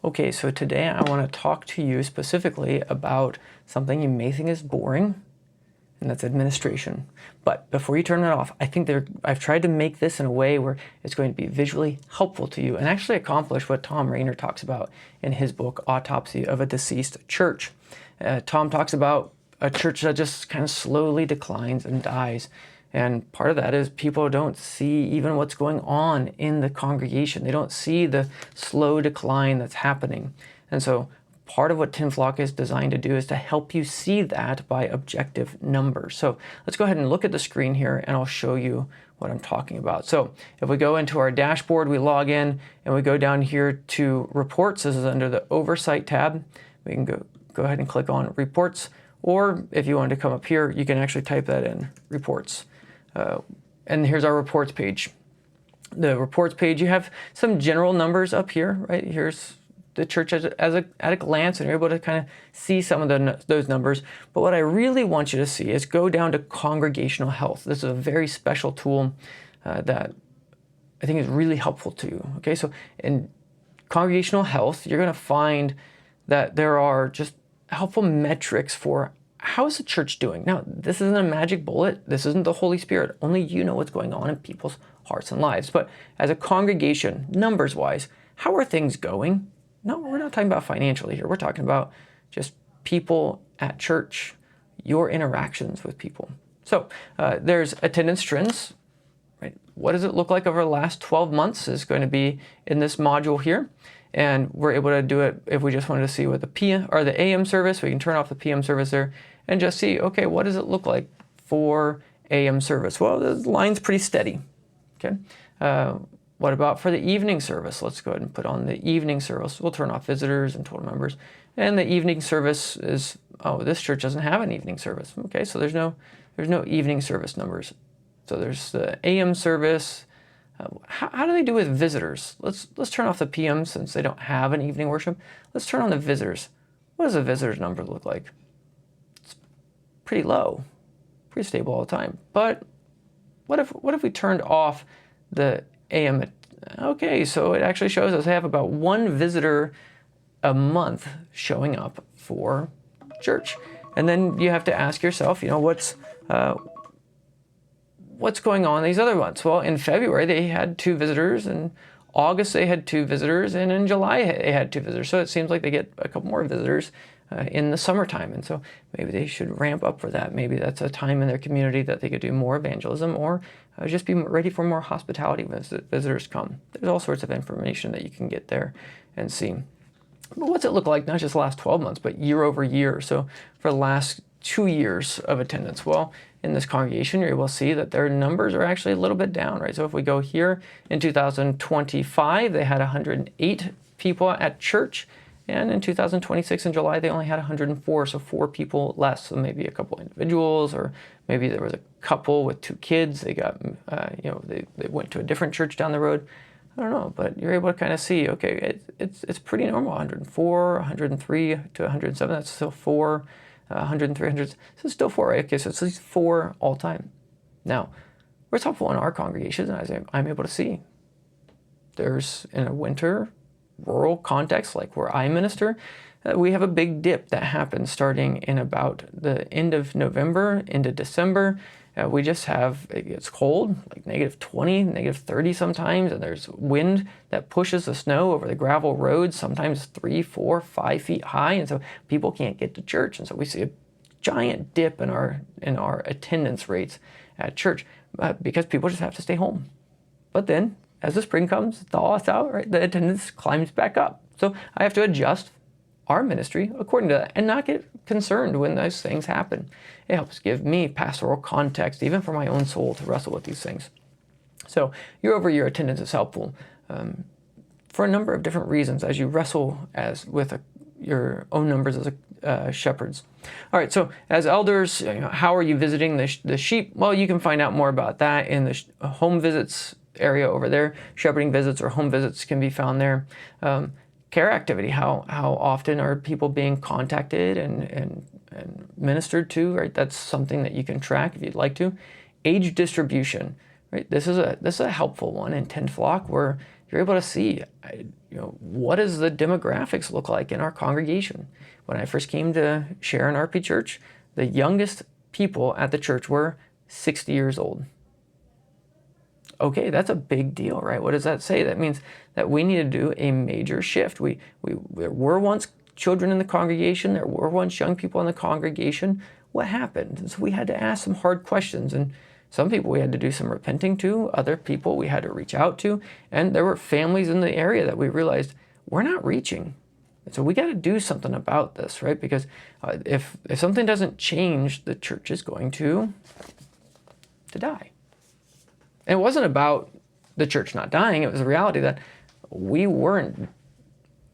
Okay, so today I want to talk to you specifically about something you may think is boring, and that's administration. But before you turn it off, I think I've tried to make this in a way where it's going to be visually helpful to you and actually accomplish what Tom Rainer talks about in his book, Autopsy of a Deceased Church. Tom talks about a church that just kind of slowly declines and dies. And part of that is people don't see even what's going on in the congregation. They don't see the slow decline that's happening. And so part of what Tin Flock is designed to do is to help you see that by objective numbers. So let's go ahead and look at the screen here and I'll show you what I'm talking about. So if we go into our dashboard, we log in and we go down here to reports. This is under the oversight tab. We can go ahead and click on reports, or if you wanted to come up here, you can actually type that in, reports. And here's our reports page. The reports page, you have some general numbers up here, right? Here's the church at a glance, and you're able to kind of see some of those numbers. But what I really want you to see is go down to congregational health. This is a very special tool that I think is really helpful to you. Okay, so in congregational health, you're going to find that there are just helpful metrics for how is the church doing? Now, this isn't a magic bullet. This isn't the Holy Spirit. Only you know what's going on in people's hearts and lives. But as a congregation, numbers-wise, how are things going? No, we're not talking about financially here. We're talking about just people at church, your interactions with people. So there's attendance trends, right? What does it look like over the last 12 months is going to be in this module here. And we're able to do it if we just wanted to see what the PM or the AM service. We can turn off the PM service there and just see, okay, what does it look like for AM service? Well, the line's pretty steady. Okay. What about for the evening service? Let's go ahead and put on the evening service. We'll turn off visitors and total members. And the evening service is, oh, this church doesn't have an evening service. Okay, so there's no evening service numbers. So there's the AM service. How do they do with visitors? Let's turn off the PM since they don't have an evening worship. Let's turn on the visitors. What does the visitors number look like? It's pretty low, pretty stable all the time. But what if we turned off the AM? Okay, so it actually shows us they have about one visitor a month showing up for church. And then you have to ask yourself, what's going on in these other months? Well, in February, they had 2 visitors. In August, they had 2 visitors. And in July, they had 2 visitors. So it seems like they get a couple more visitors in the summertime. And so maybe they should ramp up for that. Maybe that's a time in their community that they could do more evangelism or just be ready for more hospitality when visitors come. There's all sorts of information that you can get there and see. But what's it look like, not just the last 12 months, but year over year? So for the last 2 years of attendance, well, in this congregation, you're able to see that their numbers are actually a little bit down, right? So if we go here in 2025, they had 108 people at church. And in 2026 in July, they only had 104, so 4 people less. So maybe a couple individuals, or maybe there was a couple with 2 kids. They got, they went to a different church down the road. I don't know, but you're able to kind of see, okay, it's pretty normal. 104, 103 to 107, that's still 4. 100, 300, so it's still 4, right? Okay, so it's at least 4 all time. Now, what's helpful in our congregation, as I'm able to see, there's in a winter, rural context, like where I minister, we have a big dip that happens starting in about the end of November into December. We just have, it gets cold, like -20, -30 sometimes, and there's wind that pushes the snow over the gravel roads, sometimes 3, 4, 5 feet high, and so people can't get to church. And so we see a giant dip in our attendance rates at church because people just have to stay home. But then, as the spring comes, thaws out, right, the attendance climbs back up. So I have to adjust our ministry according to that and not get concerned when those things happen. It helps give me pastoral context, even for my own soul, to wrestle with these things. So year over year attendance is helpful for a number of different reasons as you wrestle with your own numbers as shepherds. All right, so as elders, how are you visiting the sheep? Well, you can find out more about that in the home visits area over there. Shepherding visits or home visits can be found there. Care activity, how often are people being contacted and ministered to, right? That's something that you can track if you'd like to. Age distribution, right? This is a helpful one in Tin Flock where you're able to see, what does the demographics look like in our congregation? When I first came to Sharon RP Church, the youngest people at the church were 60 years old. Okay, that's a big deal, right? What does that say? That means that we need to do a major shift. There were once children in the congregation. There were once young people in the congregation. What happened? And so we had to ask some hard questions. And some people we had to do some repenting to. Other people we had to reach out to. And there were families in the area that we realized we're not reaching. And so we got to do something about this, right? Because if something doesn't change, the church is going to die. And it wasn't about the church not dying. It was the reality that we weren't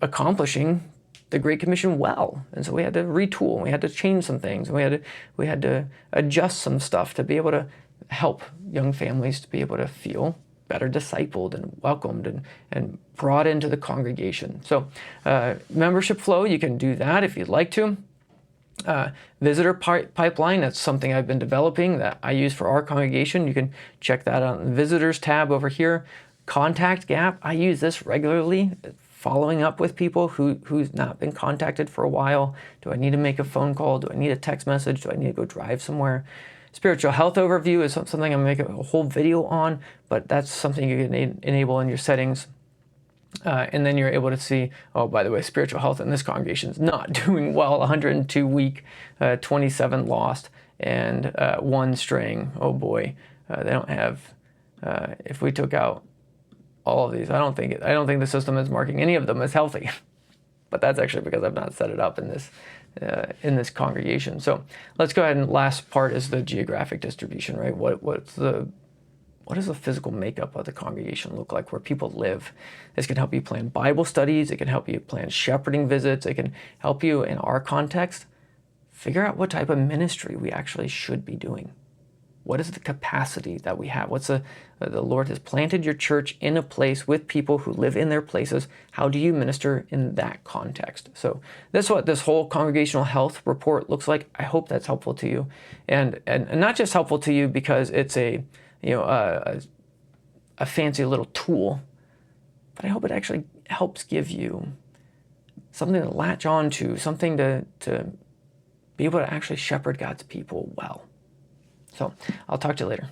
accomplishing the Great Commission well. And so we had to retool, and we had to change some things, and we had to adjust some stuff to be able to help young families to be able to feel better discipled and welcomed and brought into the congregation. So membership flow, you can do that if you'd like to. Visitor pipeline, that's something I've been developing that I use for our congregation. You can check that out in the visitors tab over here. Contact gap, I use this regularly, following up with people who's not been contacted for a while. Do I need to make a phone call? Do I need a text message? Do I need to go drive somewhere? Spiritual health overview is something I'm going to make a whole video on, but that's something you can enable in your settings. And then you're able to see, oh, by the way, spiritual health in this congregation is not doing well. 102 weak, 27 lost, and 1 straying. Oh boy, they don't have. If we took out all of these, I don't think the system is marking any of them as healthy. But that's actually because I've not set it up in this congregation. So let's go ahead, and last part is the geographic distribution, right? What does the physical makeup of the congregation look like, where people live? This can help you plan Bible studies. It can help you plan shepherding visits. It can help you, in our context, figure out what type of ministry we actually should be doing. What is the capacity that we have? The Lord has planted your church in a place with people who live in their places. How do you minister in that context? So that's what this whole congregational health report looks like. I hope that's helpful to you. And not just helpful to you because it's a fancy little tool, but I hope it actually helps give you something to latch on to, something to be able to actually shepherd God's people well. So I'll talk to you later.